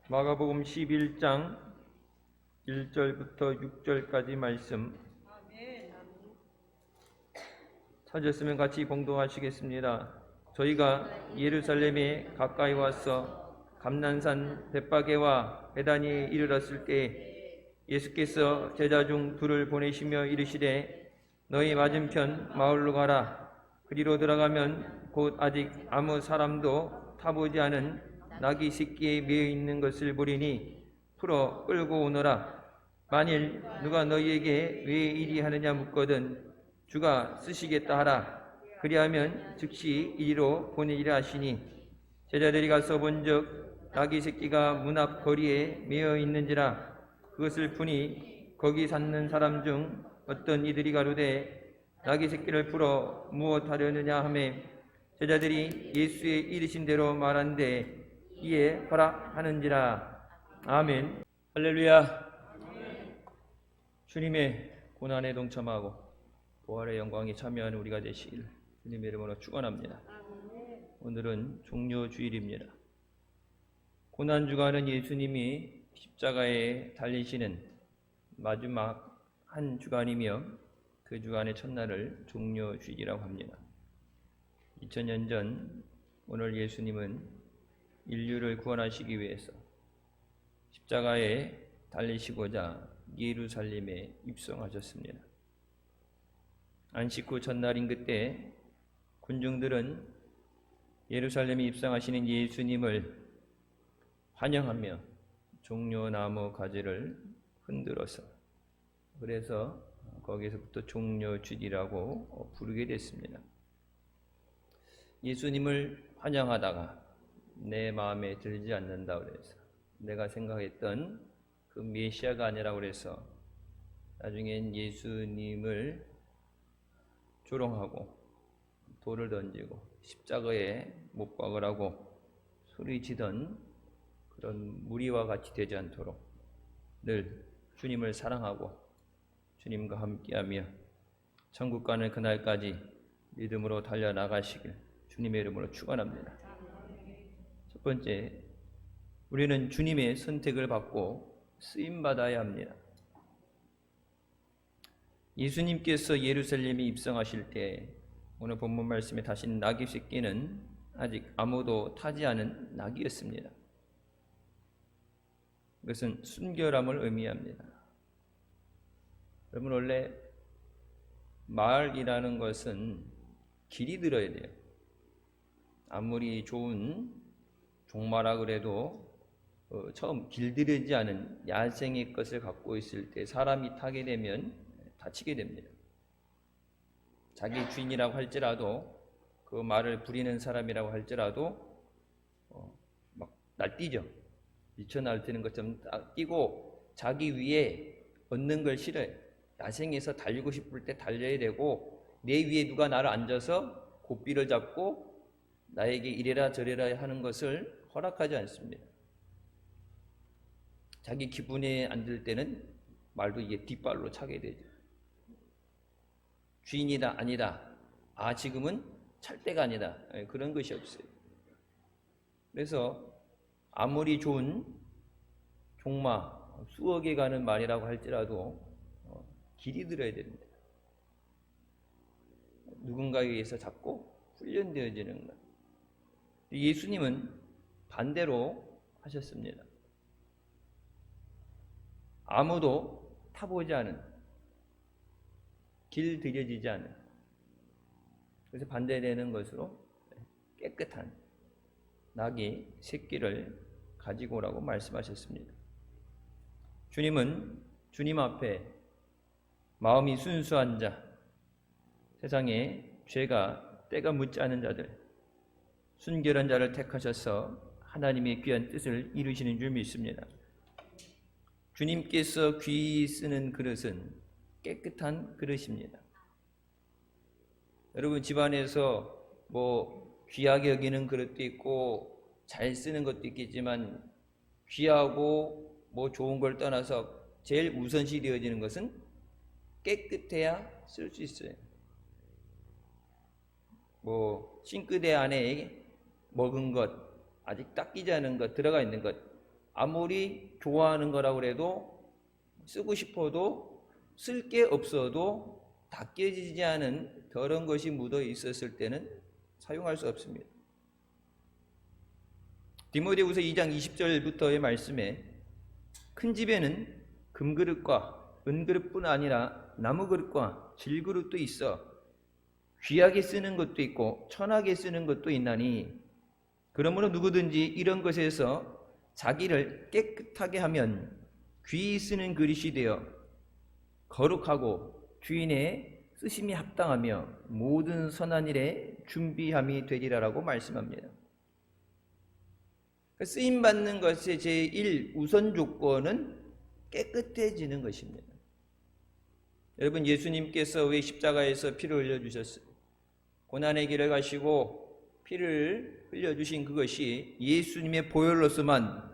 마가복음 11장 1절부터 6절까지 말씀 찾았으면 같이 봉독하시겠습니다. 저희가 예루살렘에 가까이 와서 감난산 벳바게와 베다니에 이르렀을 때 예수께서 제자 중 둘을 보내시며 이르시되 너희 맞은편 마을로 가라. 그리로 들어가면 곧 아직 아무 사람도 타보지 않은 나귀 새끼에 매여 있는 것을 보리니 풀어 끌고 오너라. 만일 누가 너희에게 왜 이리 하느냐 묻거든 주가 쓰시겠다 하라. 그리하면 즉시 이리로 보내리라 하시니 제자들이 가서 본즉 나귀 새끼가 문 앞 거리에 매여 있는지라. 그것을 푸니 거기 찾는 사람 중 어떤 이들이 가로되 나귀 새끼를 풀어 무엇하려느냐 하매 제자들이 예수의 이르신 대로 말한데 이에 허락하는지라. 아멘. 할렐루야. 주님의 고난에 동참하고 부활의 영광에 참여하는 우리가 되시길 주님의 이름으로 축원합니다. 오늘은 종료주일입니다. 고난주간은 예수님이 십자가에 달리시는 마지막 한 주간이며 그 주간의 첫날을 종료주일이라고 합니다. 2000년 전 오늘 예수님은 인류를 구원하시기 위해서 십자가에 달리시고자 예루살렘에 입성하셨습니다. 안식 후 첫날인 그때 군중들은 예루살렘에 입성하시는 예수님을 환영하며 종려나무 가지를 흔들어서 그래서 거기서부터 종려주일이라고 부르게 됐습니다. 예수님을 환영하다가 내 마음에 들지 않는다 그래서 내가 생각했던 그 메시아가 아니라고 그래서 나중엔 예수님을 조롱하고 돌을 던지고 십자가에 못 박으라고 소리치던 그런 무리와 같이 되지 않도록 늘 주님을 사랑하고 주님과 함께하며 천국 가는 그날까지 믿음으로 달려나가시길 주님의 이름으로 축원합니다. 첫 번째, 우리는 주님의 선택을 받고 쓰임받아야 합니다. 예수님께서 예루살렘에 입성하실 때 오늘 본문 말씀에 다신 나귀 새끼는 아직 아무도 타지 않은 나귀였습니다. 그것은 순결함을 의미합니다. 여러분, 원래 마을이라는 것은 길이 들어야 돼요. 아무리 좋은 종마라 그래도 처음 길들이지 않은 야생의 것을 갖고 있을 때 사람이 타게 되면 다치게 됩니다. 자기 주인이라고 할지라도 그 말을 부리는 사람이라고 할지라도 막 날뛰죠. 미쳐 날뛰는 것처럼 뛰고 자기 위에 얻는 걸 싫어요. 야생에서 달리고 싶을 때 달려야 되고 내 위에 누가 나를 앉아서 고삐를 잡고 나에게 이래라 저래라 하는 것을 허락하지 않습니다. 자기 기분에 앉을 때는 말도 이게 뒷발로 차게 되죠. 주인이다 아니다. 지금은 찰 때가 아니다. 그런 것이 없어요. 그래서 아무리 좋은 종마 수억에 가는 말이라고 할지라도 길이 들어야 됩니다. 누군가에 의해서 잡고 훈련되어지는 것. 예수님은 반대로 하셨습니다. 아무도 타보지 않은, 길들여지지 않은, 그래서 반대되는 것으로 깨끗한 나귀 새끼를 가지고 오라고 말씀하셨습니다. 주님은 주님 앞에 마음이 순수한 자, 세상에 죄가 때가 묻지 않은 자들, 순결한 자를 택하셔서 하나님의 귀한 뜻을 이루시는 줄 믿습니다. 주님께서 귀 쓰는 그릇은 깨끗한 그릇입니다. 여러분 집안에서 귀하게 여기는 그릇도 있고 잘 쓰는 것도 있겠지만 귀하고 좋은 걸 떠나서 제일 우선시 되어지는 것은 깨끗해야 쓸 수 있어요. 싱크대 안에 먹은 것, 아직 닦이지 않은 것, 들어가 있는 것, 아무리 좋아하는 거라고 해도 쓰고 싶어도 쓸 게 없어도 닦여지지 않은 더러운 것이 묻어 있었을 때는 사용할 수 없습니다. 디모데후서 2장 20절부터의 말씀에 큰 집에는 금그릇과 은그릇뿐 아니라 나무그릇과 질그릇도 있어 귀하게 쓰는 것도 있고 천하게 쓰는 것도 있나니 그러므로 누구든지 이런 것에서 자기를 깨끗하게 하면 귀히 쓰는 그릇이 되어 거룩하고 주인의 쓰심이 합당하며 모든 선한 일에 준비함이 되리라라고 말씀합니다. 쓰임받는 것의 제1 우선 조건은 깨끗해지는 것입니다. 여러분, 예수님께서 왜 십자가에서 피를 흘려주셨어요? 고난의 길을 가시고 피를 흘려주신 그것이 예수님의 보혈로서만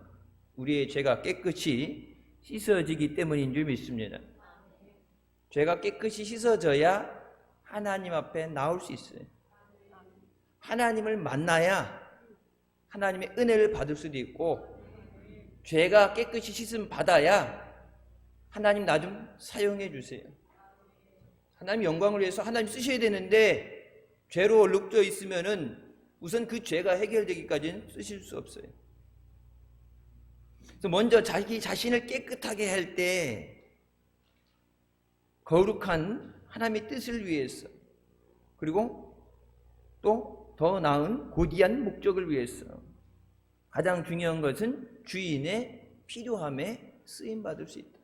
우리의 죄가 깨끗이 씻어지기 때문인 줄 믿습니다. 죄가 깨끗이 씻어져야 하나님 앞에 나올 수 있어요. 하나님을 만나야 하나님의 은혜를 받을 수도 있고, 죄가 깨끗이 씻음 받아야 하나님 나 좀 사용해 주세요. 하나님 영광을 위해서 하나님 쓰셔야 되는데 죄로 얼룩져 있으면은 우선 그 죄가 해결되기까지는 쓰실 수 없어요. 그래서 먼저 자기 자신을 깨끗하게 할 때 거룩한 하나님의 뜻을 위해서, 그리고 또 더 나은 고귀한 목적을 위해서, 가장 중요한 것은 주인의 필요함에 쓰임받을 수 있다.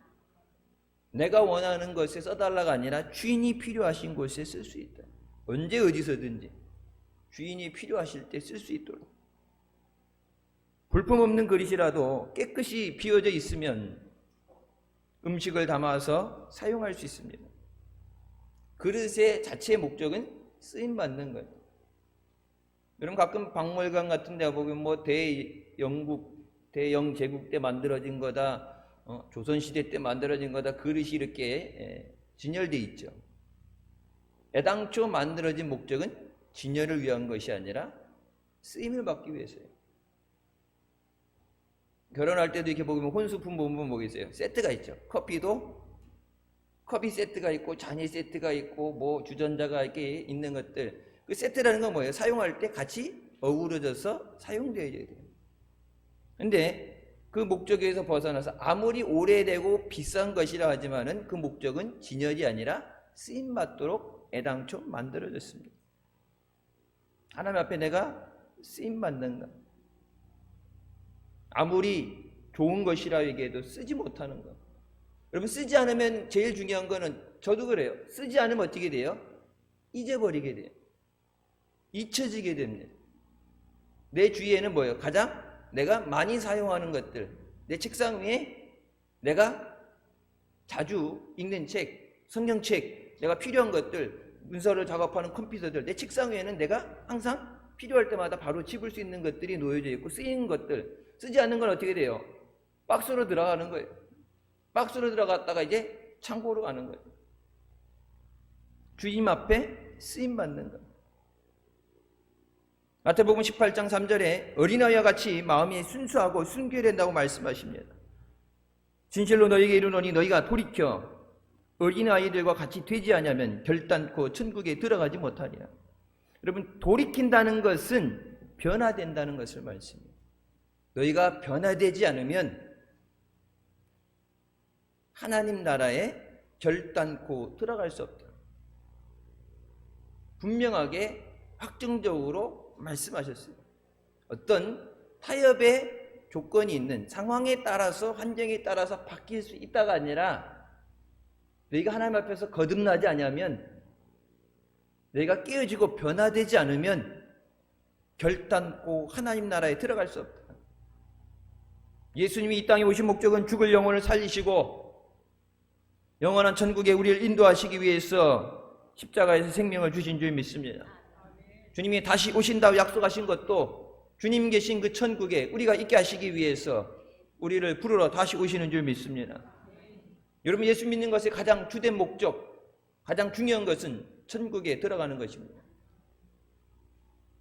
내가 원하는 것에 써달라가 아니라 주인이 필요하신 곳에 쓸 수 있다. 언제 어디서든지 주인이 필요하실 때 쓸 수 있도록. 볼품없는 그릇이라도 깨끗이 비워져 있으면 음식을 담아서 사용할 수 있습니다. 그릇의 자체의 목적은 쓰임받는 거예요. 여러분, 가끔 박물관 같은 데 보면 뭐 대영 제국 때 만들어진 거다, 조선시대 때 만들어진 거다, 그릇이 이렇게 진열되어 있죠. 애당초 만들어진 목적은 진열을 위한 것이 아니라 쓰임을 받기 위해서예요. 결혼할 때도 이렇게 보면 혼수품 보면 뭐겠어요? 세트가 있죠. 커피 세트가 있고 잔이 세트가 있고 뭐 주전자가 이렇게 있는 것들. 그 세트라는 건 뭐예요? 사용할 때 같이 어우러져서 사용되어야 돼요. 근데 그 목적에서 벗어나서 아무리 오래되고 비싼 것이라 하지만은 그 목적은 진열이 아니라 쓰임 받도록 애당초 만들어졌습니다. 하나님 앞에 내가 쓰임 받는가? 아무리 좋은 것이라 얘기해도 쓰지 못하는 것. 여러분, 쓰지 않으면 제일 중요한 거는, 저도 그래요. 쓰지 않으면 어떻게 돼요? 잊어버리게 돼요. 잊혀지게 됩니다. 내 주위에는 뭐예요? 가장 내가 많이 사용하는 것들, 내 책상 위에 내가 자주 읽는 책, 성경책, 내가 필요한 것들, 문서를 작업하는 컴퓨터들, 내 책상 위에는 내가 항상 필요할 때마다 바로 집을 수 있는 것들이 놓여져 있고, 쓰이는 것들, 쓰지 않는 건 어떻게 돼요? 박스로 들어가는 거예요. 박스로 들어갔다가 이제 창고로 가는 거예요. 주님 앞에 쓰임받는 것. 마태복음 18장 3절에 어린아이와 같이 마음이 순수하고 순결해야 된다고 말씀하십니다. 진실로 너희에게 이르노니 너희가 돌이켜 어린아이들과 같이 되지 아니하면 결단코 천국에 들어가지 못하리라. 여러분, 돌이킨다는 것은 변화된다는 것을 말씀합니다. 너희가 변화되지 않으면 하나님 나라에 결단코 들어갈 수 없다. 분명하게 확정적으로 말씀하셨어요. 어떤 타협의 조건이 있는 상황에 따라서, 환경에 따라서 바뀔 수 있다가 아니라, 너희가 하나님 앞에서 거듭나지 않으면, 너희가 깨어지고 변화되지 않으면 결단코 하나님 나라에 들어갈 수 없다. 예수님이 이 땅에 오신 목적은 죽을 영혼을 살리시고 영원한 천국에 우리를 인도하시기 위해서 십자가에서 생명을 주신 줄 믿습니다. 주님이 다시 오신다고 약속하신 것도 주님 계신 그 천국에 우리가 있게 하시기 위해서 우리를 부르러 다시 오시는 줄 믿습니다. 여러분, 예수 믿는 것의 가장 주된 목적, 가장 중요한 것은 천국에 들어가는 것입니다.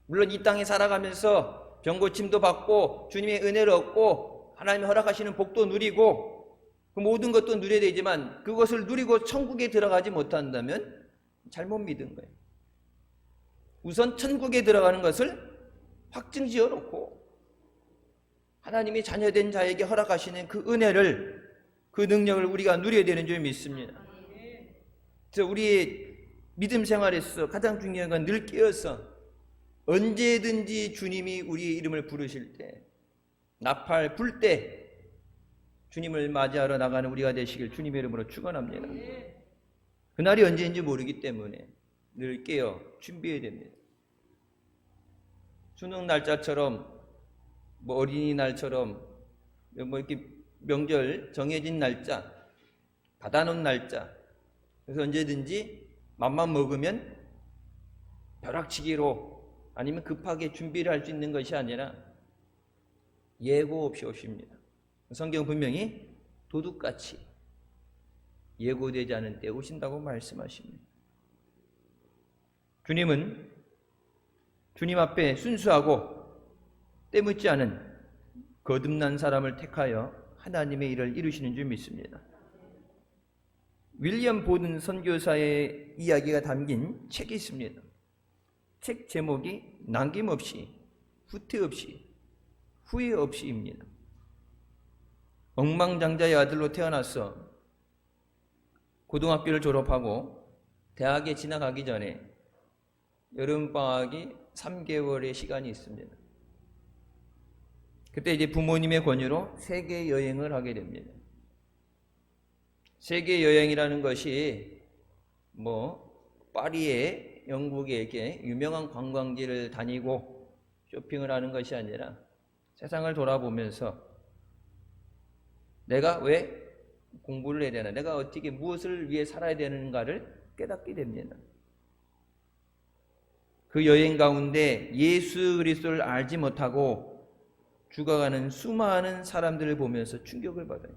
물론 이 땅에 살아가면서 병고침도 받고 주님의 은혜를 얻고 하나님이 허락하시는 복도 누리고 그 모든 것도 누려야 되지만 그것을 누리고 천국에 들어가지 못한다면 잘못 믿은 거예요. 우선 천국에 들어가는 것을 확증지어 놓고 하나님이 자녀된 자에게 허락하시는 그 은혜를, 그 능력을 우리가 누려야 되는 줄 믿습니다. 그래서 우리의 믿음 생활에서 가장 중요한 건 늘 깨어서 언제든지 주님이 우리의 이름을 부르실 때, 나팔 불 때 주님을 맞이하러 나가는 우리가 되시길 주님의 이름으로 축원합니다. 그날이 언제인지 모르기 때문에 늘 깨어 준비해야 됩니다. 수능 날짜처럼 어린이날처럼 이렇게 명절 정해진 날짜, 받아놓은 날짜, 그래서 언제든지 맘만 먹으면 벼락치기로 아니면 급하게 준비를 할 수 있는 것이 아니라 예고 없이 오십니다. 성경 분명히 도둑같이 예고되지 않은 때 오신다고 말씀하십니다. 주님은 주님 앞에 순수하고 때묻지 않은 거듭난 사람을 택하여 하나님의 일을 이루시는 줄 믿습니다. 윌리엄 보든 선교사의 이야기가 담긴 책이 있습니다. 책 제목이 남김없이, 후퇴 없이, 후회 없이입니다. 억망장자의 아들로 태어나서 고등학교를 졸업하고 대학에 진학하기 전에 여름방학이 3개월의 시간이 있습니다. 그때 이제 부모님의 권유로 세계 여행을 하게 됩니다. 세계 여행이라는 것이 파리에 영국에 이렇게 유명한 관광지를 다니고 쇼핑을 하는 것이 아니라 세상을 돌아보면서 내가 왜 공부를 해야 되나, 내가 어떻게 무엇을 위해 살아야 되는가를 깨닫게 됩니다. 그 여행 가운데 예수 그리스도를 알지 못하고 죽어가는 수많은 사람들을 보면서 충격을 받아요.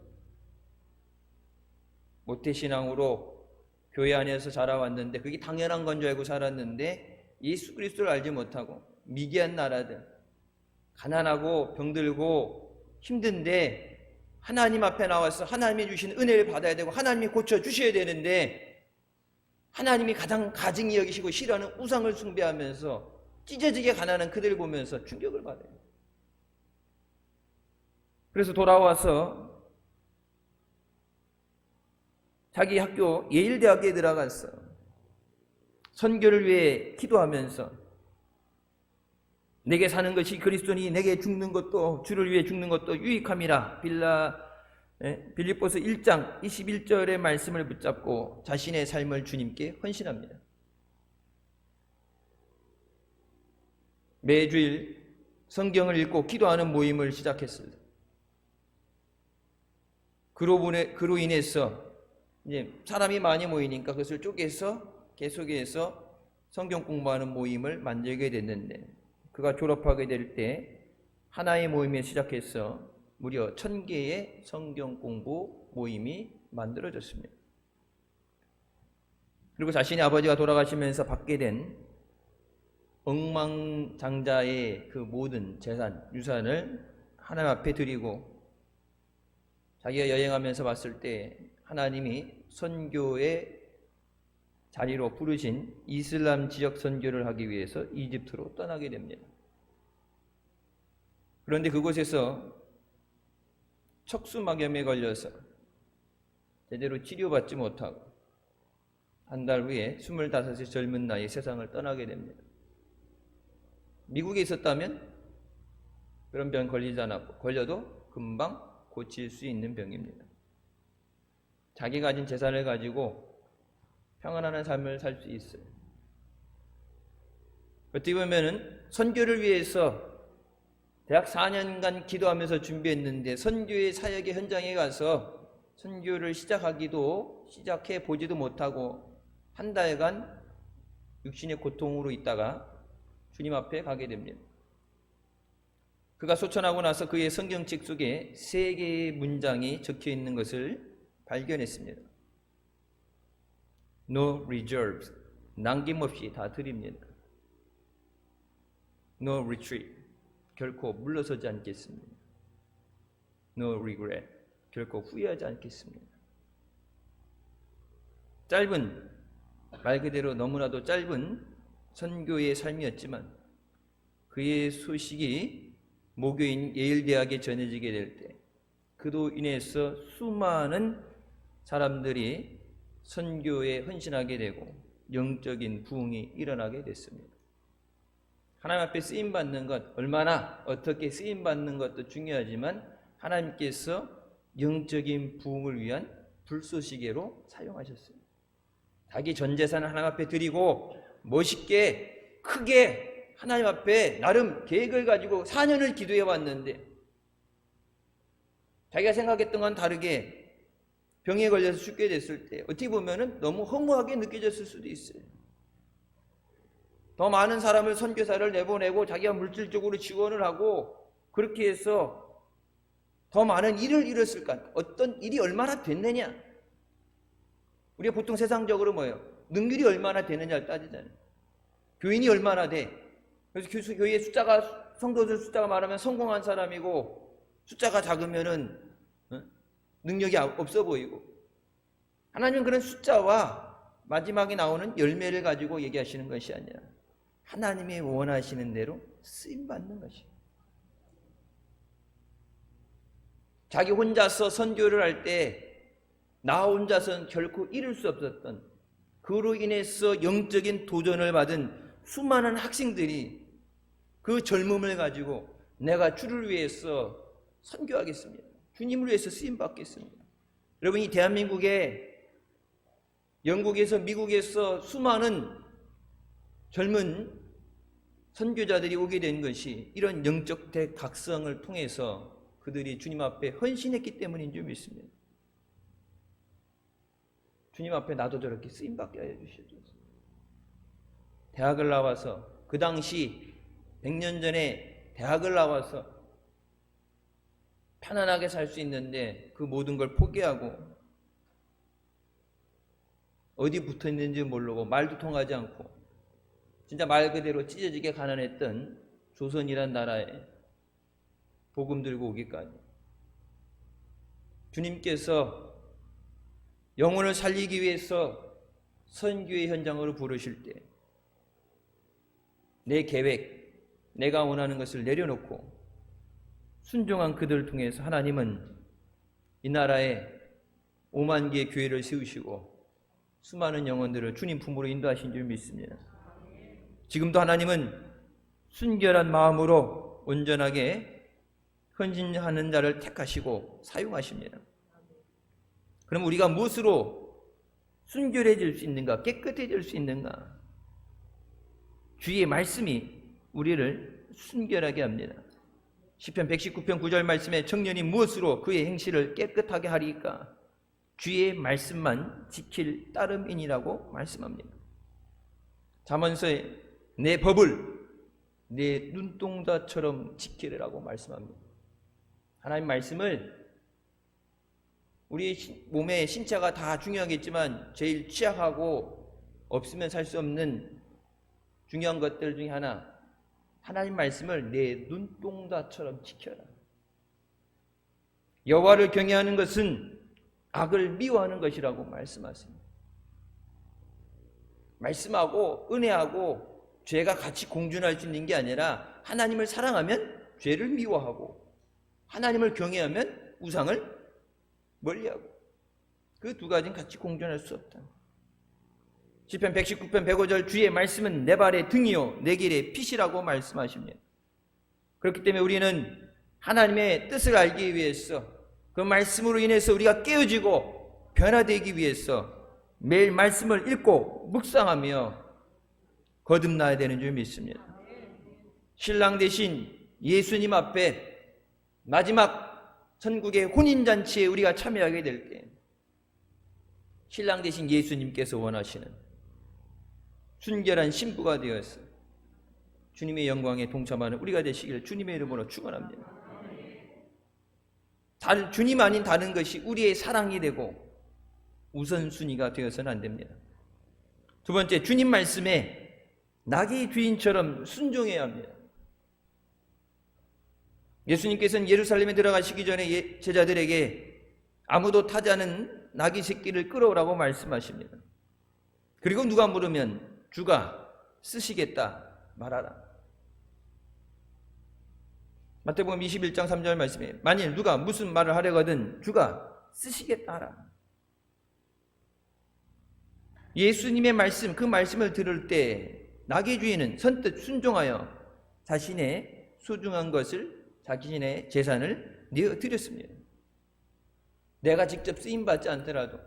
모태신앙으로 교회 안에서 자라왔는데 그게 당연한 건 줄 알고 살았는데 예수 그리스도를 알지 못하고 미개한 나라들, 가난하고 병들고 힘든데 하나님 앞에 나와서 하나님이 주신 은혜를 받아야 되고 하나님이 고쳐주셔야 되는데 하나님이 가장 가증히 여기시고 싫어하는 우상을 숭배하면서 찢어지게 가난한 그들을 보면서 충격을 받아요. 그래서 돌아와서 자기 학교 예일대학에 들어가서 선교를 위해 기도하면서 내게 사는 것이 그리스도니 내게 죽는 것도 주를 위해 죽는 것도 유익함이라 빌립보서 1장 21절의 말씀을 붙잡고 자신의 삶을 주님께 헌신합니다. 매주일 성경을 읽고 기도하는 모임을 시작했습니다. 그로 인해서 이제 사람이 많이 모이니까 그것을 쪼개서 계속해서 성경 공부하는 모임을 만들게 됐는데 그가 졸업하게 될 때 하나의 모임에 시작해서 무려 1000개의 성경 공부 모임이 만들어졌습니다. 그리고 자신의 아버지가 돌아가시면서 받게 된 억망장자의 그 모든 재산, 유산을 하나님 앞에 드리고 자기가 여행하면서 봤을 때 하나님이 선교의 자리로 부르신 이슬람 지역 선교를 하기 위해서 이집트로 떠나게 됩니다. 그런데 그곳에서 척수막염에 걸려서 제대로 치료받지 못하고 한 달 후에 25의 젊은 나이에 세상을 떠나게 됩니다. 미국에 있었다면 그런 병 걸리지 않았고 걸려도 금방 고칠 수 있는 병입니다. 자기 가진 재산을 가지고 평안한 삶을 살 수 있어요. 어떻게 보면은 선교를 위해서 대학 4년간 기도하면서 준비했는데 선교의 사역의 현장에 가서 선교를 시작해 보지도 못하고 한 달간 육신의 고통으로 있다가 주님 앞에 가게 됩니다. 그가 소천하고 나서 그의 성경책 속에 3개의 문장이 적혀 있는 것을 발견했습니다. No reserves, 남김없이 다 드립니다. No retreat, 결코 물러서지 않겠습니다. No regret. 결코 후회하지 않겠습니다. 짧은, 말 그대로 너무나도 짧은 선교의 삶이었지만 그의 소식이 모교인 예일대학에 전해지게 될 때 그로 인해서 수많은 사람들이 선교에 헌신하게 되고 영적인 부흥이 일어나게 됐습니다. 하나님 앞에 쓰임받는 것, 얼마나 어떻게 쓰임받는 것도 중요하지만 하나님께서 영적인 부흥을 위한 불쏘시개로 사용하셨어요. 자기 전 재산을 하나님 앞에 드리고 멋있게 크게 하나님 앞에 나름 계획을 가지고 4년을 기도해 왔는데 자기가 생각했던 건 다르게 병에 걸려서 죽게 됐을 때 어떻게 보면 너무 허무하게 느껴졌을 수도 있어요. 더 많은 사람을 선교사를 내보내고 자기가 물질적으로 지원을 하고 그렇게 해서 더 많은 일을 이뤘을까? 어떤 일이 얼마나 됐느냐? 우리가 보통 세상적으로 뭐예요? 능률이 얼마나 되느냐를 따지잖아요. 교인이 얼마나 돼? 그래서 교회의 숫자가, 성도들 숫자가 많으면 성공한 사람이고 숫자가 작으면은 능력이 없어 보이고, 하나님은 그런 숫자와 마지막에 나오는 열매를 가지고 얘기하시는 것이 아니라 하나님이 원하시는 대로 쓰임받는 것이에요. 자기 혼자서 선교를 할 때 나 혼자서는 결코 이룰 수 없었던, 그로 인해서 영적인 도전을 받은 수많은 학생들이 그 젊음을 가지고 내가 주를 위해서 선교하겠습니다. 주님을 위해서 쓰임받겠습니다. 여러분, 이 대한민국에 영국에서 미국에서 수많은 젊은 선교자들이 오게 된 것이 이런 영적 대각성을 통해서 그들이 주님 앞에 헌신했기 때문인 줄 믿습니다. 주님 앞에 나도 저렇게 쓰임받게 하여 주시옵소서. 대학을 나와서, 그 당시 100년 전에 대학을 나와서 편안하게 살 수 있는데 그 모든 걸 포기하고 어디 붙어 있는지 모르고 말도 통하지 않고 진짜 말 그대로 찢어지게 가난했던 조선이란 나라에 복음 들고 오기까지 주님께서 영혼을 살리기 위해서 선교의 현장으로 부르실 때 내 계획, 내가 원하는 것을 내려놓고 순종한 그들을 통해서 하나님은 이 나라에 5만 개의 교회를 세우시고 수많은 영혼들을 주님 품으로 인도하신 줄 믿습니다. 지금도 하나님은 순결한 마음으로 온전하게 헌신하는 자를 택하시고 사용하십니다. 그럼 우리가 무엇으로 순결해질 수 있는가? 깨끗해질 수 있는가? 주의 말씀이 우리를 순결하게 합니다. 시편 119편 9절 말씀에 청년이 무엇으로 그의 행실을 깨끗하게 하리까? 주의 말씀만 지킬 따름이니라고 말씀합니다. 잠언서에 내 법을 내 눈동자처럼 지키라고 말씀합니다. 하나님 말씀을 우리 몸의 신체가 다 중요하겠지만 제일 취약하고 없으면 살 수 없는 중요한 것들 중에 하나, 하나님 말씀을 내 눈동자처럼 지켜라. 여호와를 경외하는 것은 악을 미워하는 것이라고 말씀하십니다. 말씀하고 은혜하고 죄가 같이 공존할 수 있는 게 아니라 하나님을 사랑하면 죄를 미워하고 하나님을 경외하면 우상을 멀리하고 그 두 가지는 같이 공존할 수 없다. 시편 119편 105절 주의 말씀은 내 발의 등이요 내 길의 빛이라고 말씀하십니다. 그렇기 때문에 우리는 하나님의 뜻을 알기 위해서 그 말씀으로 인해서 우리가 깨어지고 변화되기 위해서 매일 말씀을 읽고 묵상하며 거듭나야 되는 줄 믿습니다. 신랑 되신 예수님 앞에 마지막 천국의 혼인잔치에 우리가 참여하게 될 때 신랑 되신 예수님께서 원하시는 순결한 신부가 되어서 주님의 영광에 동참하는 우리가 되시기를 주님의 이름으로 축원합니다. 주님 아닌 다른 것이 우리의 사랑이 되고 우선순위가 되어서는 안 됩니다. 두 번째, 주님 말씀에 낙의 주인처럼 순종해야 합니다. 예수님께서는 예루살렘에 들어가시기 전에 제자들에게 아무도 타지 않은 나귀 새끼를 끌어오라고 말씀하십니다. 그리고 누가 물으면 주가 쓰시겠다 말하라. 마태복음 21장 3절 말씀에 만일 누가 무슨 말을 하려거든 주가 쓰시겠다 하라. 예수님의 말씀, 그 말씀을 들을 때 나귀 주인은 선뜻 순종하여 자신의 소중한 것을, 자신의 재산을 내어드렸습니다. 내가 직접 쓰임받지 않더라도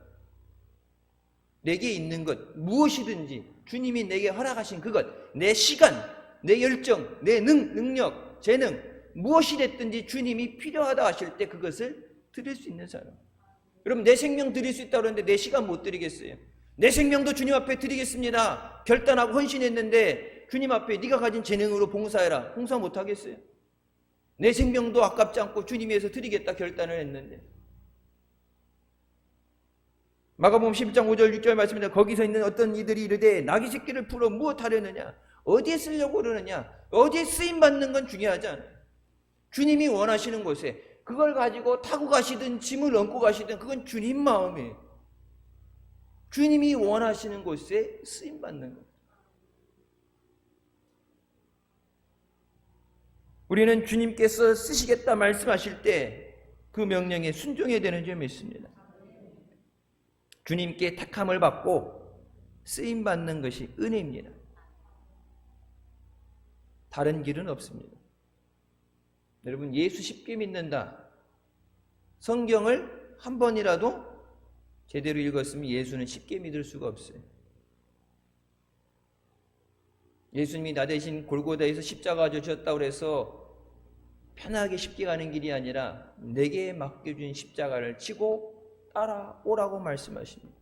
내게 있는 것 무엇이든지 주님이 내게 허락하신 그것, 내 시간, 내 열정, 내 능력, 재능 무엇이 됐든지 주님이 필요하다 하실 때 그것을 드릴 수 있는 사람. 여러분, 내 생명 드릴 수 있다고 그러는데 내 시간 못 드리겠어요? 내 생명도 주님 앞에 드리겠습니다. 결단하고 헌신했는데 주님 앞에 네가 가진 재능으로 봉사해라. 봉사 못 하겠어요? 내 생명도 아깝지 않고 주님 위해서 드리겠다 결단을 했는데. 마가복음 11장 5절 6절 말씀입니다. 거기서 있는 어떤 이들이 이르되 나귀 새끼를 풀어 무엇하려느냐? 어디에 쓰려고 그러느냐? 어디에 쓰임받는 건 중요하지 않아요. 주님이 원하시는 곳에 그걸 가지고 타고 가시든 짐을 얹고 가시든 그건 주님 마음이에요. 주님이 원하시는 곳에 쓰임받는 것. 우리는 주님께서 쓰시겠다 말씀하실 때 그 명령에 순종해야 되는 점이 있습니다. 주님께 택함을 받고 쓰임받는 것이 은혜입니다. 다른 길은 없습니다. 여러분, 예수 쉽게 믿는다. 성경을 한 번이라도 제대로 읽었으면 예수는 쉽게 믿을 수가 없어요. 예수님이 나 대신 골고다에서 십자가 지셨다고 해서 편하게 쉽게 가는 길이 아니라 내게 맡겨준 십자가를 지고 따라오라고 말씀하십니다.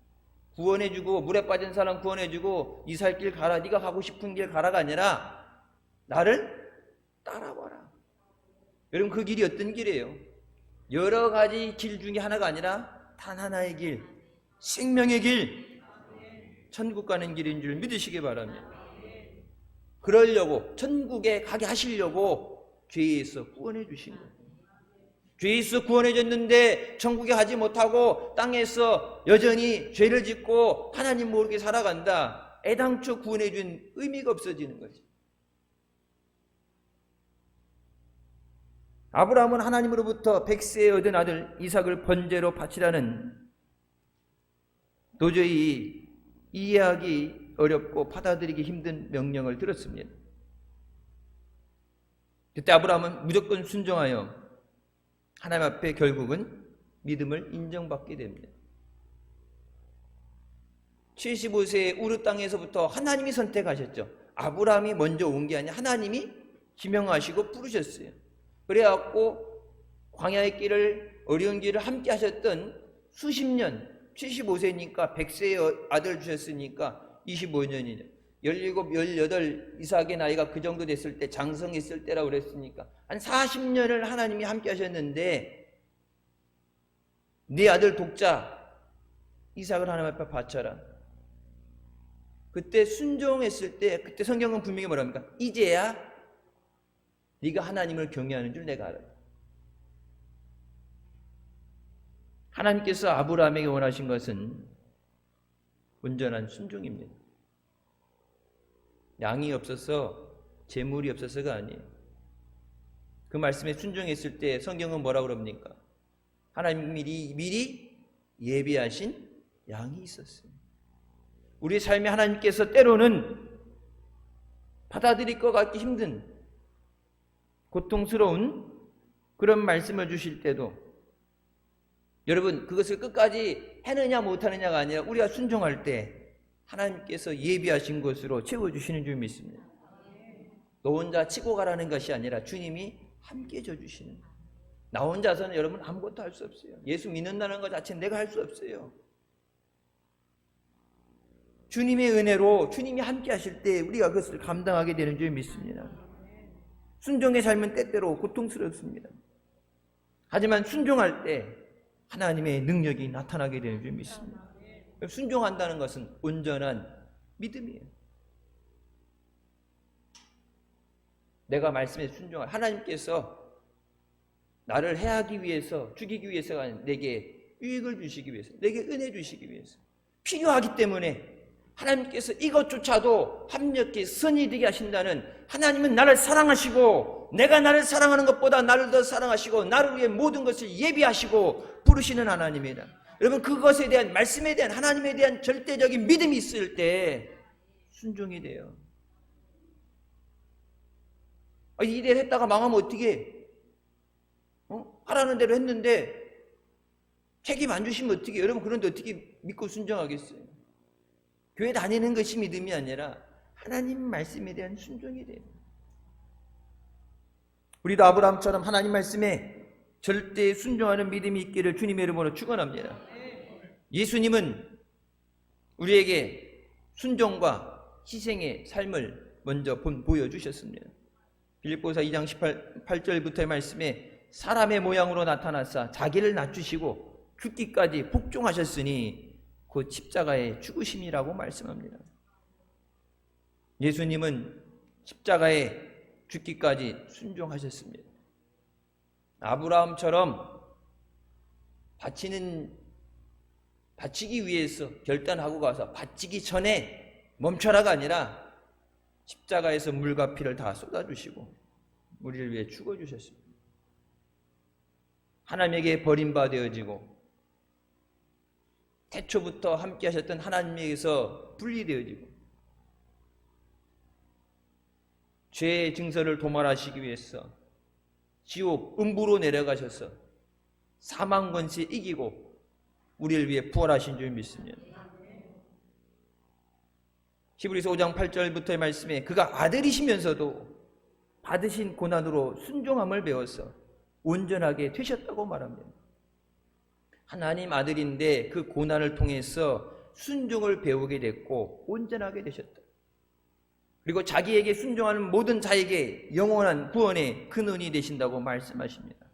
구원해주고 물에 빠진 사람 구원해주고 이 살 길 가라, 네가 가고 싶은 길 가라가 아니라 나를 따라와라. 여러분, 그 길이 어떤 길이에요? 여러 가지 길 중에 하나가 아니라 단 하나의 길, 생명의 길, 천국 가는 길인 줄 믿으시기 바랍니다. 그러려고, 천국에 가게 하시려고 죄에서 구원해 주신 거예요. 죄에서 구원해줬는데 천국에 가지 못하고 땅에서 여전히 죄를 짓고 하나님 모르게 살아간다. 애당초 구원해 준 의미가 없어지는 거지. 아브라함은 하나님으로부터 100세에 얻은 아들 이삭을 번제로 바치라는 도저히 이해하기 어렵고 받아들이기 힘든 명령을 들었습니다. 그때 아브라함은 무조건 순종하여 하나님 앞에 결국은 믿음을 인정받게 됩니다. 75세의 우르 땅에서부터 하나님이 선택하셨죠. 아브라함이 먼저 온 게 아니라 하나님이 지명하시고 부르셨어요. 그래갖고 광야의 길을, 어려운 길을 함께 하셨던 수십 년, 75세니까 100세의 아들 주셨으니까 25년이죠. 17, 18 이삭의 나이가 그 정도 됐을 때, 장성했을 때라고 그랬으니까 한 40년을 하나님이 함께 하셨는데 네 아들 독자 이삭을 하나님 앞에 바쳐라. 그때 순종했을 때, 그때 성경은 분명히 뭐랍니까? 이제야 네가 하나님을 경외하는 줄 내가 알아. 하나님께서 아브라함에게 원하신 것은 온전한 순종입니다. 양이 없어서, 재물이 없어서가 아니에요. 그 말씀에 순종했을 때 성경은 뭐라고 그럽니까? 하나님이 미리 예비하신 양이 있었어요. 우리 삶에 하나님께서 때로는 받아들일 것 같기 힘든 고통스러운 그런 말씀을 주실 때도 여러분, 그것을 끝까지 해느냐 못하느냐가 아니라 우리가 순종할 때 하나님께서 예비하신 것으로 채워주시는 줄 믿습니다. 너 혼자 치고 가라는 것이 아니라 주님이 함께 해주시는 거예요. 나 혼자서는 여러분 아무것도 할 수 없어요. 예수 믿는다는 것 자체는 내가 할 수 없어요. 주님의 은혜로 주님이 함께 하실 때 우리가 그것을 감당하게 되는 줄 믿습니다. 순종의 삶은 때때로 고통스럽습니다. 하지만 순종할 때 하나님의 능력이 나타나게 되는 줄 믿습니다. 순종한다는 것은 온전한 믿음이에요. 내가 말씀에 순종할, 하나님께서 나를 해하기 위해서, 죽이기 위해서가 아니라 내게 유익을 주시기 위해서, 내게 은혜 주시기 위해서 필요하기 때문에 하나님께서 이것조차도 합력해 선이 되게 하신다는, 하나님은 나를 사랑하시고 내가 나를 사랑하는 것보다 나를 더 사랑하시고 나를 위해 모든 것을 예비하시고 부르시는 하나님이다. 여러분, 그것에 대한, 말씀에 대한, 하나님에 대한 절대적인 믿음이 있을 때 순종이 돼요. 이 일을 했다가 망하면 어떻게 해? 하라는 대로 했는데 책임 안 주시면 어떻게 해요? 여러분, 그런데 어떻게 믿고 순종하겠어요? 교회 다니는 것이 믿음이 아니라 하나님 말씀에 대한 순종이 돼요. 우리도 아브라함처럼 하나님 말씀에 절대 순종하는 믿음이 있기를 주님의 이름으로 축원합니다. 예수님은 우리에게 순종과 희생의 삶을 먼저 보여주셨습니다. 빌립보서 2장 18절부터의 말씀에 사람의 모양으로 나타나사 자기를 낮추시고 죽기까지 복종하셨으니 곧 십자가의 죽으심이라고 말씀합니다. 예수님은 십자가에 죽기까지 순종하셨습니다. 아브라함처럼 바치기 위해서 결단하고 가서 바치기 전에 멈춰라가 아니라 십자가에서 물과 피를 다 쏟아주시고 우리를 위해 죽어주셨습니다. 하나님에게 버림받아지고 태초부터 함께 하셨던 하나님에게서 분리되어지고 죄의 증서를 도말하시기 위해서 지옥 음부로 내려가셔서 사망 권세 이기고 우리를 위해 부활하신 줄 믿습니다. 히브리서 5장 8절부터의 말씀에 그가 아들이시면서도 받으신 고난으로 순종함을 배워서 온전하게 되셨다고 말합니다. 하나님 아들인데 그 고난을 통해서 순종을 배우게 됐고 온전하게 되셨다. 그리고 자기에게 순종하는 모든 자에게 영원한 구원의 근원이 되신다고 말씀하십니다.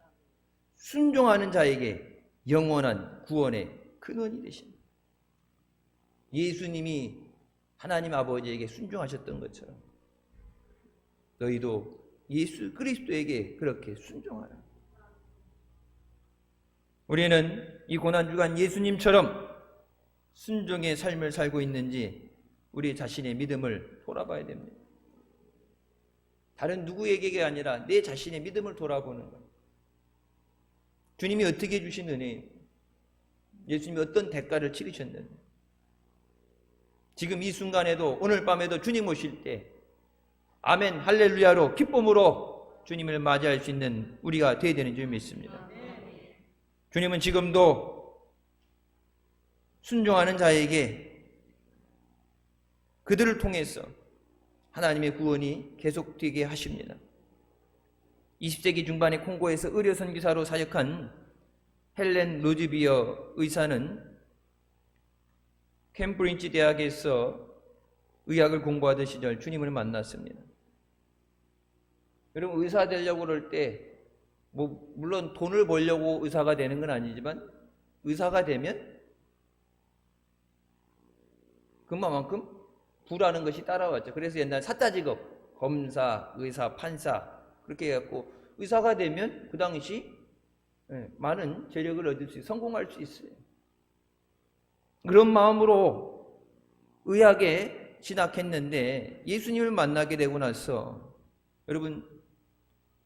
순종하는 자에게 영원한 구원의 근원이 되십니다. 예수님이 하나님 아버지에게 순종하셨던 것처럼 너희도 예수 그리스도에게 그렇게 순종하라. 우리는 이 고난주간 예수님처럼 순종의 삶을 살고 있는지 우리 자신의 믿음을 돌아봐야 됩니다. 다른 누구에게가 아니라 내 자신의 믿음을 돌아보는 것. 주님이 어떻게 주신 은혜예요? 예수님이 어떤 대가를 치르셨는지. 지금 이 순간에도 오늘 밤에도 주님 오실 때 아멘 할렐루야로 기쁨으로 주님을 맞이할 수 있는 우리가 되어야 되는 줄 믿습니다. 주님은 지금도 순종하는 자에게 그들을 통해서 하나님의 구원이 계속되게 하십니다. 20세기 중반에 콩고에서 의료 선교사로 사역한 헬렌 로즈비어 의사는 캠브리지 대학에서 의학을 공부하던 시절 주님을 만났습니다. 여러분, 의사 되려고 그럴 때 물론 돈을 벌려고 의사가 되는 건 아니지만 의사가 되면 그만큼 부라는 것이 따라왔죠. 그래서 옛날 사자 직업, 검사, 의사, 판사 그렇게 해갖고 의사가 되면 그 당시 많은 재력을 얻을 수 있어요. 성공할 수 있어요. 그런 마음으로 의학에 진학했는데 예수님을 만나게 되고 나서 여러분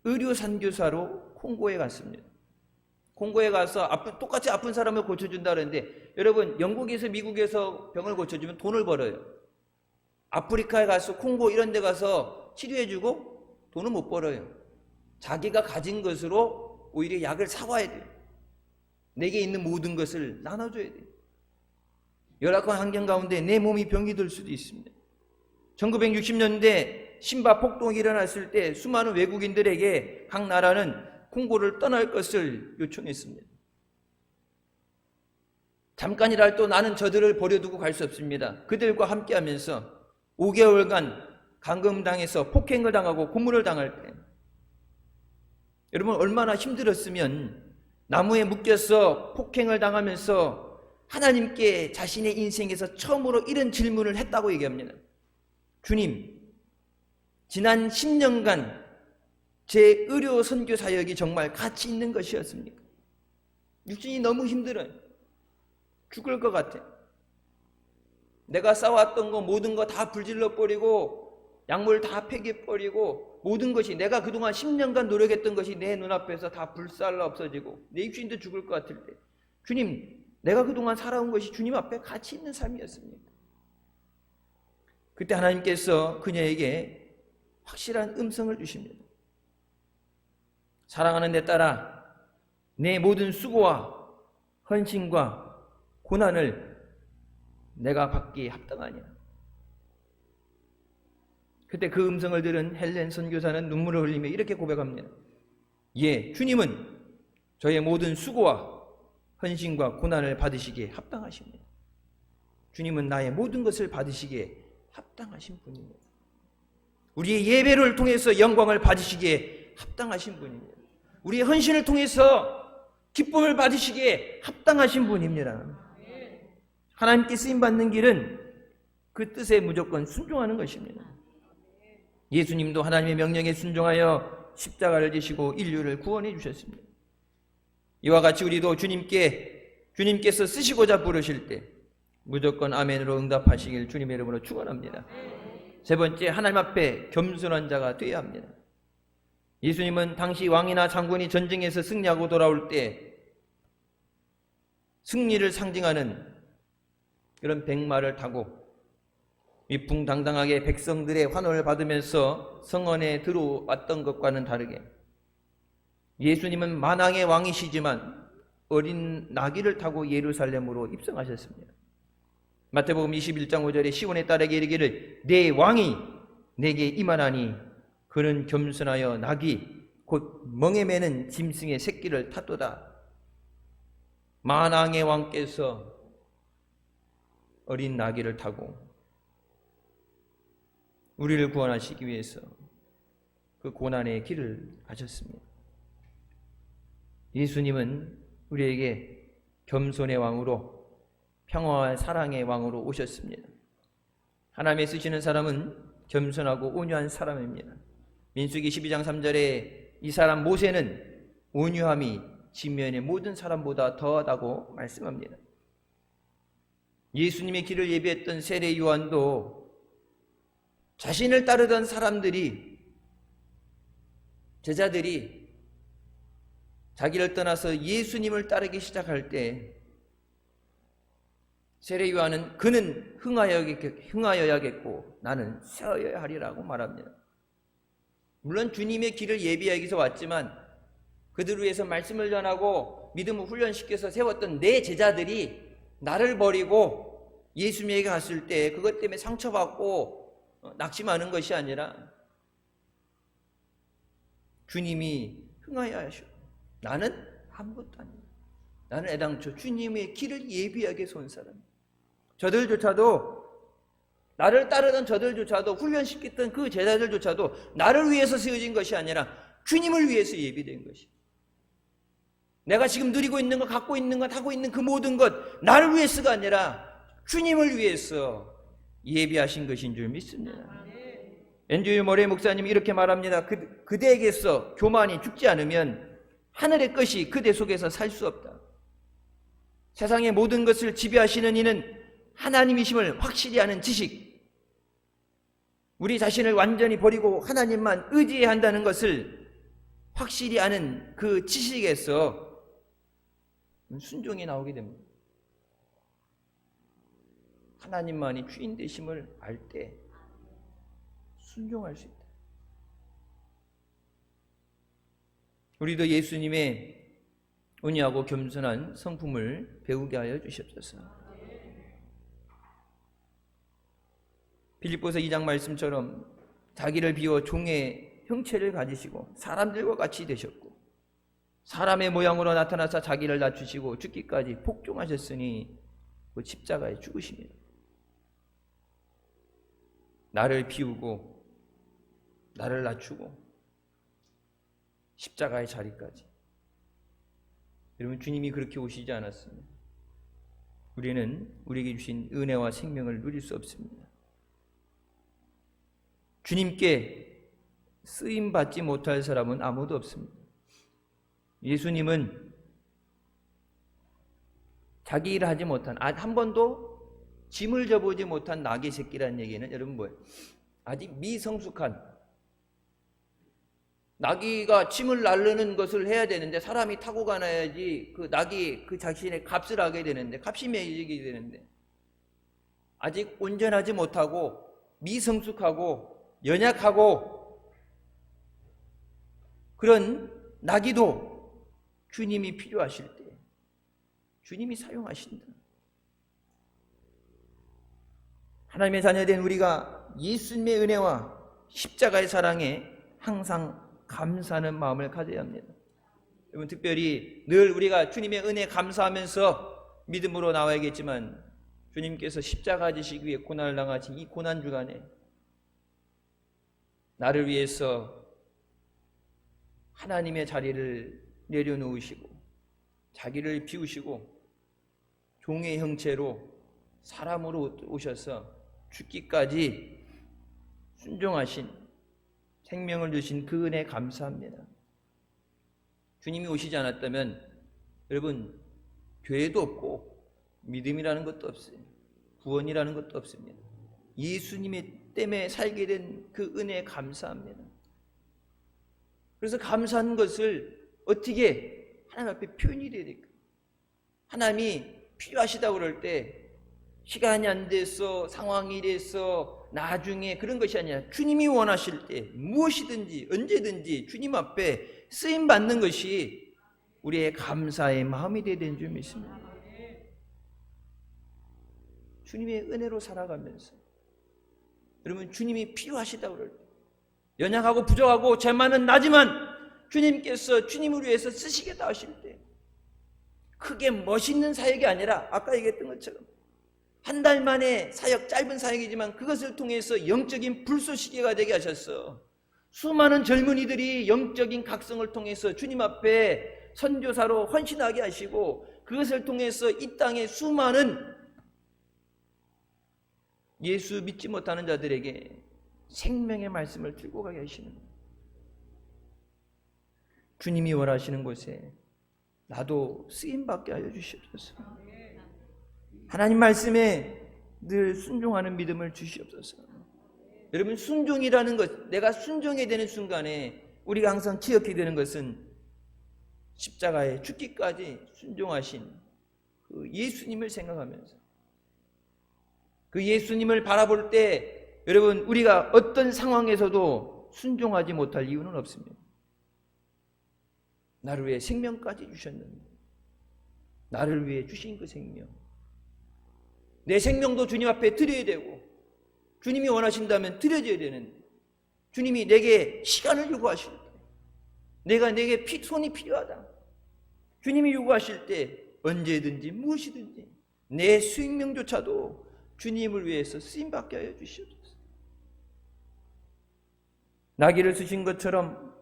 의료 선교사로 콩고에 갔습니다. 콩고에 가서 똑같이 아픈 사람을 고쳐준다 그러는데 여러분 영국에서 미국에서 병을 고쳐주면 돈을 벌어요. 아프리카에 가서 콩고 이런 데 가서 치료해주고 돈을 못 벌어요. 자기가 가진 것으로 오히려 약을 사와야 돼요. 내게 있는 모든 것을 나눠줘야 돼요. 열악한 환경 가운데 내 몸이 병이 들 수도 있습니다. 1960년대 신바 폭동이 일어났을 때 수많은 외국인들에게 각 나라는 콩고를 떠날 것을 요청했습니다. 잠깐이라도 나는 저들을 버려두고 갈 수 없습니다. 그들과 함께하면서 5개월간 감금당해서 폭행을 당하고 고문을 당할 때 여러분 얼마나 힘들었으면 나무에 묶여서 폭행을 당하면서 하나님께 자신의 인생에서 처음으로 이런 질문을 했다고 얘기합니다. 주님, 지난 10년간 제 의료 선교 사역이 정말 가치 있는 것이었습니까? 육신이 너무 힘들어요. 죽을 것 같아. 내가 쌓아왔던 거 모든 거 다 불질러 버리고 약물 다 폐기해 버리고 모든 것이 내가 그동안 10년간 노력했던 것이 내 눈앞에서 다 불살라 없어지고 내 육신도 죽을 것 같을 때 주님, 내가 그동안 살아온 것이 주님 앞에 가치 있는 삶이었습니다. 그때 하나님께서 그녀에게 확실한 음성을 주십니다. 사랑하는 내 딸아, 내 모든 수고와 헌신과 고난을 내가 받기에 합당하냐. 그때 그 음성을 들은 헬렌 선교사는 눈물을 흘리며 이렇게 고백합니다. 예, 주님은 저의 모든 수고와 헌신과 고난을 받으시기에 합당하십니다. 주님은 나의 모든 것을 받으시기에 합당하신 분입니다. 우리의 예배를 통해서 영광을 받으시기에 합당하신 분입니다. 우리의 헌신을 통해서 기쁨을 받으시기에 합당하신 분입니다. 하나님께 쓰임받는 길은 그 뜻에 무조건 순종하는 것입니다. 예수님도 하나님의 명령에 순종하여 십자가를 지시고 인류를 구원해 주셨습니다. 이와 같이 우리도 주님께서 쓰시고자 부르실 때 무조건 아멘으로 응답하시길 주님의 이름으로 축원합니다. 세 번째, 하나님 앞에 겸손한 자가 되어야 합니다. 예수님은 당시 왕이나 장군이 전쟁에서 승리하고 돌아올 때 승리를 상징하는 그런 백마를 타고 위풍당당하게 백성들의 환호를 받으면서 성원에 들어왔던 것과는 다르게 예수님은 만왕의 왕이시지만 어린 나귀를 타고 예루살렘으로 입성하셨습니다. 마태복음 21장 5절에 시온의 딸에게 이르기를 내 왕이 내게 임하나니 그는 겸손하여 나귀 곧 멍에 매는 짐승의 새끼를 탔도다. 만왕의 왕께서 어린 나귀를 타고 우리를 구원하시기 위해서 그 고난의 길을 가셨습니다. 예수님은 우리에게 겸손의 왕으로 평화와 사랑의 왕으로 오셨습니다. 하나님의 쓰시는 사람은 겸손하고 온유한 사람입니다. 민수기 12장 3절에 이 사람 모세는 온유함이 지면의 모든 사람보다 더하다고 말씀합니다. 예수님의 길을 예비했던 세례 요한도 자신을 따르던 제자들이 자기를 떠나서 예수님을 따르기 시작할 때 세례 요한은 그는 흥하여야겠고 나는 쉬어야 하리라고 말합니다. 물론 주님의 길을 예비하기 위해서 왔지만 그들을 위해서 말씀을 전하고 믿음을 훈련시켜서 세웠던 내 제자들이 나를 버리고 예수님에게 갔을 때 그것 때문에 상처받고 낙심하는 것이 아니라 주님이 흥하여 하시오. 나는 아무것도 아닙니다. 나는 애당초 주님의 길을 예비하기 위해서 온 사람입니다. 저들조차도 나를 따르던 저들조차도 훈련시켰던 그 제자들조차도 나를 위해서 세워진 것이 아니라 주님을 위해서 예비된 것입니다. 내가 지금 누리고 있는 것, 갖고 있는 것, 하고 있는 그 모든 것 나를 위해서가 아니라 주님을 위해서 예비하신 것인 줄 믿습니다. 앤드류 머레이 목사님이 이렇게 말합니다. 그대에게서 교만이 죽지 않으면 하늘의 것이 그대 속에서 살 수 없다. 세상의 모든 것을 지배하시는 이는 하나님이심을 확실히 아는 지식, 우리 자신을 완전히 버리고 하나님만 의지해야 한다는 것을 확실히 아는 그 지식에서 순종이 나오게 됩니다. 하나님만이 주인 되심을 알 때 순종할 수 있다. 우리도 예수님의 온유하고 겸손한 성품을 배우게 하여 주시옵소서. 빌립보서 2장 말씀처럼 자기를 비워 종의 형체를 가지시고 사람들과 같이 되셨고 사람의 모양으로 나타나서 자기를 낮추시고 죽기까지 복종하셨으니 그 십자가에 죽으십니다. 나를 비우고 나를 낮추고 십자가의 자리까지. 여러분, 주님이 그렇게 오시지 않았습니다. 우리는 우리에게 주신 은혜와 생명을 누릴 수 없습니다. 주님께 쓰임 받지 못할 사람은 아무도 없습니다. 예수님은 자기 일을 하지 못한, 한 번도 짐을 져보지 못한 나귀 새끼라는 얘기는 여러분 뭐예요? 아직 미성숙한, 나귀가 짐을 나르는 것을 해야 되는데 사람이 타고 가놔야지 그 나귀 그 자신의 값을 하게 되는데, 값이 매기게 되는데, 아직 온전하지 못하고 미성숙하고 연약하고 그런 나귀도 주님이 필요하실 때 주님이 사용하신다. 하나님의 자녀된 우리가 예수님의 은혜와 십자가의 사랑에 항상 감사하는 마음을 가져야 합니다. 여러분, 특별히 늘 우리가 주님의 은혜에 감사하면서 믿음으로 나와야겠지만, 주님께서 십자가 지시기 위해 고난을 당하신 이 고난 주간에 나를 위해서 하나님의 자리를 내려놓으시고 자기를 비우시고 종의 형체로 사람으로 오셔서 죽기까지 순종하신, 생명을 주신 그 은혜에 감사합니다. 주님이 오시지 않았다면 여러분, 교회도 없고 믿음이라는 것도 없어요. 구원이라는 것도 없습니다. 예수님의 때문에 살게 된 그 은혜에 감사합니다. 그래서 감사한 것을 어떻게 하나님 앞에 표현이 돼야 될까? 하나님이 필요하시다고 그럴 때 시간이 안 돼서, 상황이 돼서, 나중에, 그런 것이 아니라 주님이 원하실 때 무엇이든지 언제든지 주님 앞에 쓰임 받는 것이 우리의 감사의 마음이 되야 되는 줄 믿습니다. 주님의 은혜로 살아가면서 여러분, 주님이 필요하시다고 그럴 때, 연약하고 부족하고 죄만은 나지만 주님께서 주님을 위해서 쓰시겠다 하실 때, 크게 멋있는 사역이 아니라 아까 얘기했던 것처럼 한 달 만에 사역, 짧은 사역이지만 그것을 통해서 영적인 불쏘시개가 되게 하셨어. 수많은 젊은이들이 영적인 각성을 통해서 주님 앞에 선교사로 헌신하게 하시고, 그것을 통해서 이 땅에 수많은 예수 믿지 못하는 자들에게 생명의 말씀을 들고 가게 하시는, 주님이 원하시는 곳에 나도 쓰임받게 하여 주시옵소서. 하나님 말씀에 늘 순종하는 믿음을 주시옵소서. 여러분, 순종이라는 것, 내가 순종해야 되는 순간에 우리가 항상 기억해야 되는 것은 십자가에 죽기까지 순종하신 그 예수님을 생각하면서, 그 예수님을 바라볼 때 여러분, 우리가 어떤 상황에서도 순종하지 못할 이유는 없습니다. 나를 위해 생명까지 주셨는데, 나를 위해 주신 그 생명, 내 생명도 주님 앞에 드려야 되고, 주님이 원하신다면 드려져야 되는데, 주님이 내게 시간을 요구하실 때, 내게 손이 필요하다, 주님이 요구하실 때 언제든지 무엇이든지 내 생명조차도 주님을 위해서 쓰임받게 하여 주시옵소서. 나귀를 쓰신 것처럼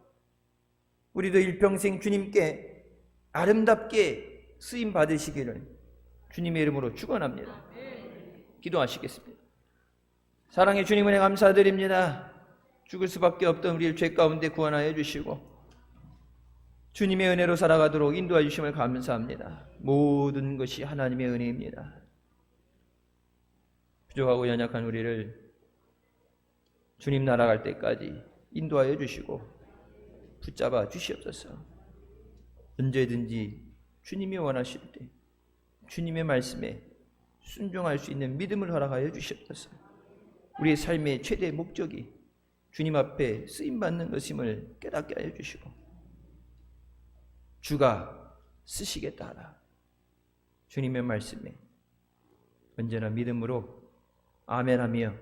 우리도 일평생 주님께 아름답게 쓰임 받으시기를 주님의 이름으로 축원합니다. 기도하시겠습니다. 사랑의 주님, 은혜 감사드립니다. 죽을 수밖에 없던 우리를 죄 가운데 구원하여 주시고 주님의 은혜로 살아가도록 인도해 주심을 감사합니다. 모든 것이 하나님의 은혜입니다. 부족하고 연약한 우리를 주님 나라 갈 때까지 인도하여 주시고 붙잡아 주시옵소서. 언제든지 주님이 원하실 때 주님의 말씀에 순종할 수 있는 믿음을 허락하여 주시옵소서. 우리의 삶의 최대 목적이 주님 앞에 쓰임받는 것임을 깨닫게 하여 주시고, 주가 쓰시겠다 하라 주님의 말씀에 언제나 믿음으로 아멘하며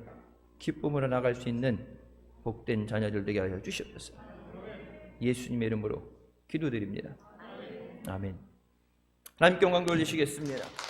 기쁨으로 나갈 수 있는 복된 자녀들 되게 하여 주시옵소서. 예수님의 이름으로 기도드립니다. 아멘. 하나님께 영광 돌리시겠습니다.